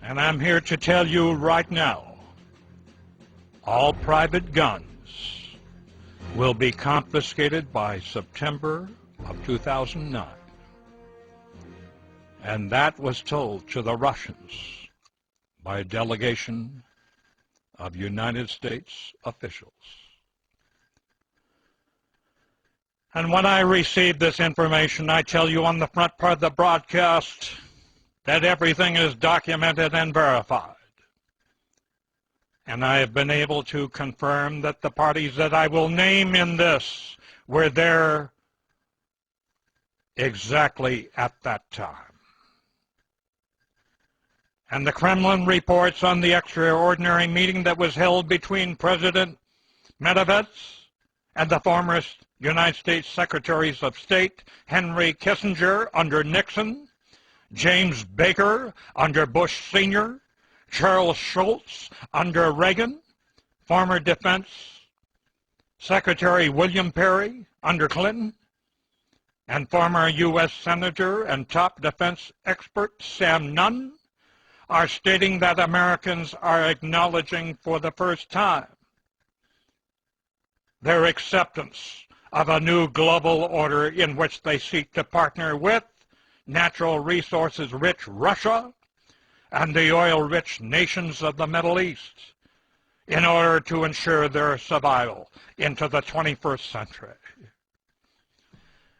And I'm here to tell you right now, all private guns will be confiscated by September of 2009. And that was told to the Russians by a delegation of United States officials. And when I received this information, I tell you on the front part of the broadcast that everything is documented and verified. And I have been able to confirm that the parties that I will name in this were there exactly at that time. And the Kremlin reports on the extraordinary meeting that was held between President Medvedev and the former United States Secretaries of State Henry Kissinger under Nixon, James Baker under Bush Sr., Charles Schultz under Reagan, former Defense Secretary William Perry under Clinton, and former U.S. Senator and top defense expert Sam Nunn are stating that Americans are acknowledging for the first time their acceptance of a new global order in which they seek to partner with natural resources-rich Russia and the oil-rich nations of the Middle East in order to ensure their survival into the 21st century.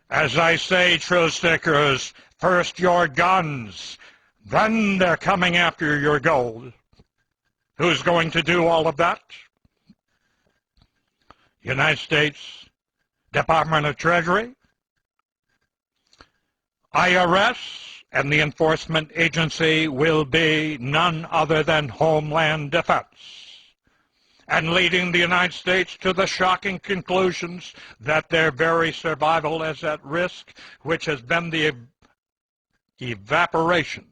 As I say, truth stickers, first your guns, then they're coming after your gold. Who's going to do all of that? United States Department of Treasury, IRS, and the enforcement agency will be none other than Homeland Defense, and leading the United States to the shocking conclusions that their very survival is at risk, which has been the evaporation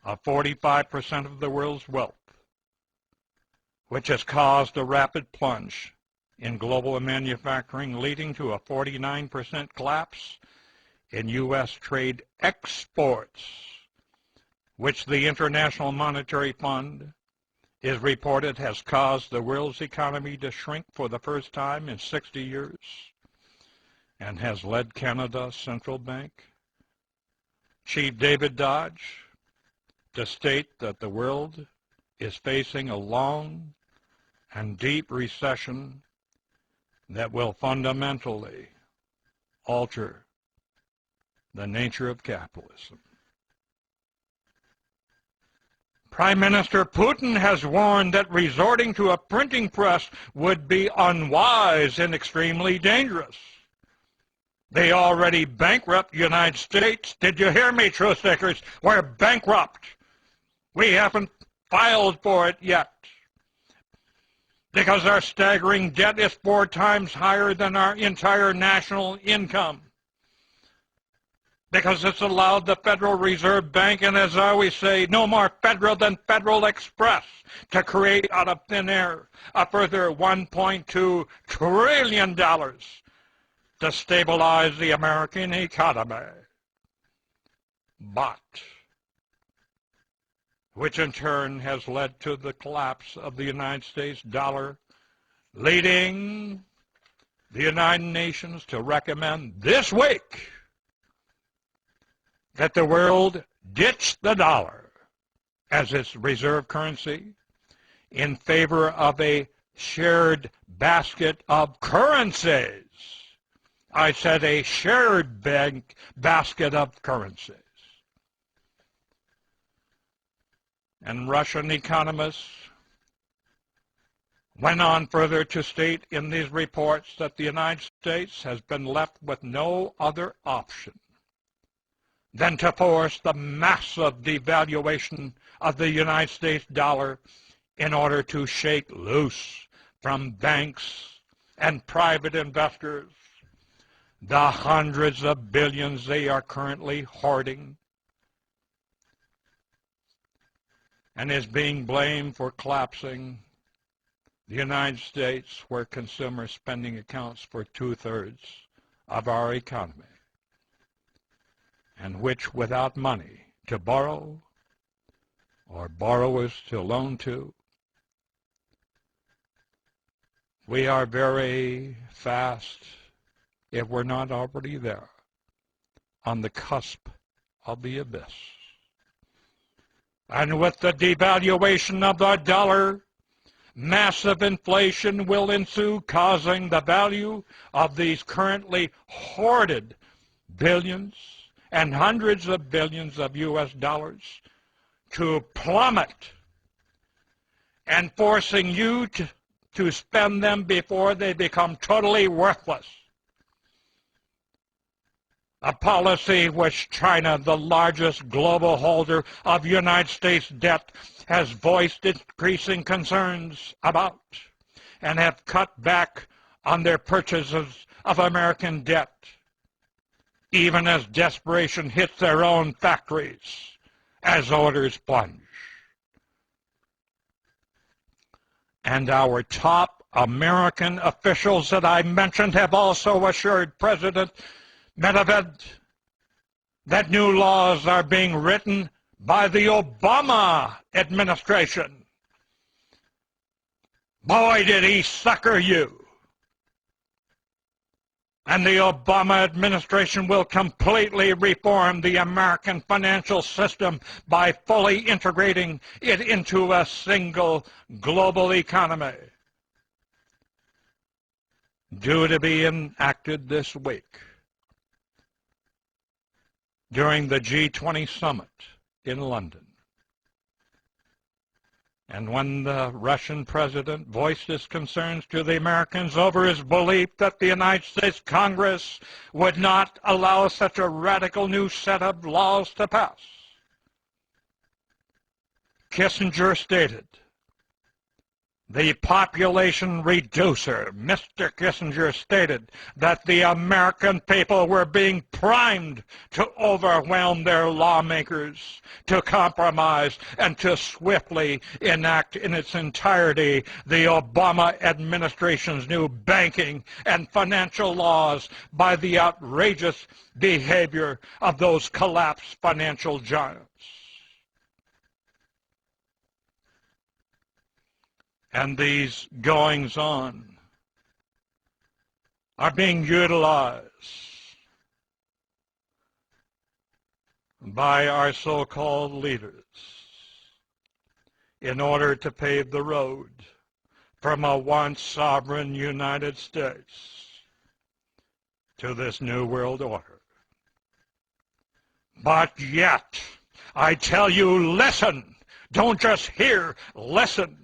of 45% of the world's wealth, which has caused a rapid plunge in global manufacturing, leading to a 49% collapse in U.S. trade exports, which the International Monetary Fund is reported has caused the world's economy to shrink for the first time in 60 years, and has led Canada's central bank, Chief David Dodge, to state that the world is facing a long and deep recession that will fundamentally alter the nature of capitalism. Prime Minister Putin has warned that resorting to a printing press would be unwise and extremely dangerous. The already bankrupt United States, did you hear me, truth stickers? We're bankrupt. We haven't filed for it yet because our staggering debt is 4 times higher than our entire national income. Because it's allowed the Federal Reserve Bank, and as I always say, no more federal than Federal Express, to create out of thin air a further $1.2 trillion to stabilize the American economy. But which in turn has led to the collapse of the United States dollar, leading the United Nations to recommend this week that the world ditch the dollar as its reserve currency in favor of a shared basket of currencies. I said a shared basket of currencies. And Russian economists went on further to state in these reports that the United States has been left with no other option than to force the massive devaluation of the United States dollar in order to shake loose from banks and private investors the hundreds of billions they are currently hoarding, and is being blamed for collapsing the United States, where consumer spending accounts for 2/3 of our economy, and which, without money to borrow, or borrowers to loan to. We are very fast, if we're not already there, on the cusp of the abyss. And with the devaluation of the dollar, massive inflation will ensue, causing the value of these currently hoarded billions and hundreds of billions of U.S. dollars to plummet, and forcing you to spend them before they become totally worthless. A policy which China, the largest global holder of United States debt, has voiced increasing concerns about, and have cut back on their purchases of American debt, even as desperation hits their own factories as orders plunge. And our top American officials that I mentioned have also assured President Medvedev that new laws are being written by the Obama administration. Boy, did he sucker you. And the Obama administration will completely reform the American financial system by fully integrating it into a single global economy. Due to be enacted this week during the G20 summit in London. And when the Russian president voiced his concerns to the Americans over his belief that the United States Congress would not allow such a radical new set of laws to pass, Kissinger stated, the population reducer, Mr. Kissinger stated that the American people were being primed to overwhelm their lawmakers, to compromise, and to swiftly enact in its entirety the Obama administration's new banking and financial laws by the outrageous behavior of those collapsed financial giants. And these goings-on are being utilized by our so-called leaders in order to pave the road from a once sovereign United States to this new world order. But yet, I tell you, listen. Don't just hear, listen.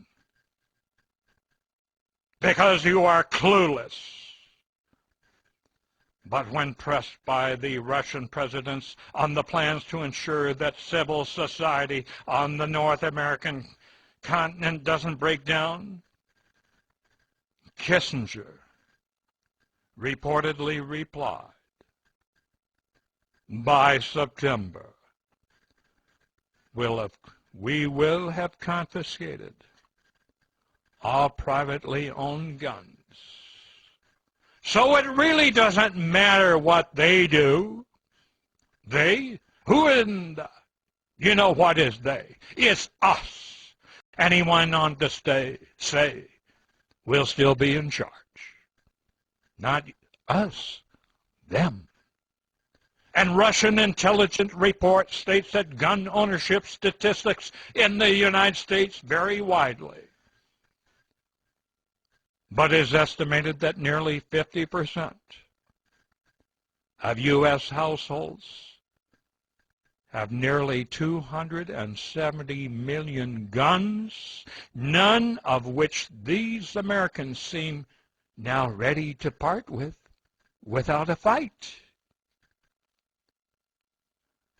Because you are clueless. But when pressed by the Russian presidents on the plans to ensure that civil society on the North American continent doesn't break down, Kissinger reportedly replied, by September, we will have confiscated all privately owned guns. So it really doesn't matter what they do. They? Who in the... You know what is they? It's us. And he went on to say, we'll still be in charge. Not us, them. And Russian intelligence report states that gun ownership statistics in the United States vary widely. But it is estimated that nearly 50% of U.S. households have nearly 270 million guns, none of which these Americans seem now ready to part with without a fight.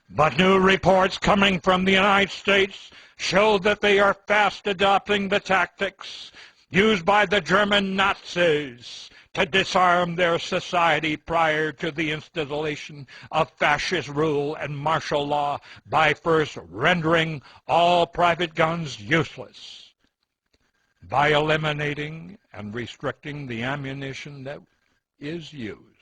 But new reports coming from the United States show that they are fast adopting the tactics used by the German Nazis to disarm their society prior to the installation of fascist rule and martial law by first rendering all private guns useless, by eliminating and restricting the ammunition that is used.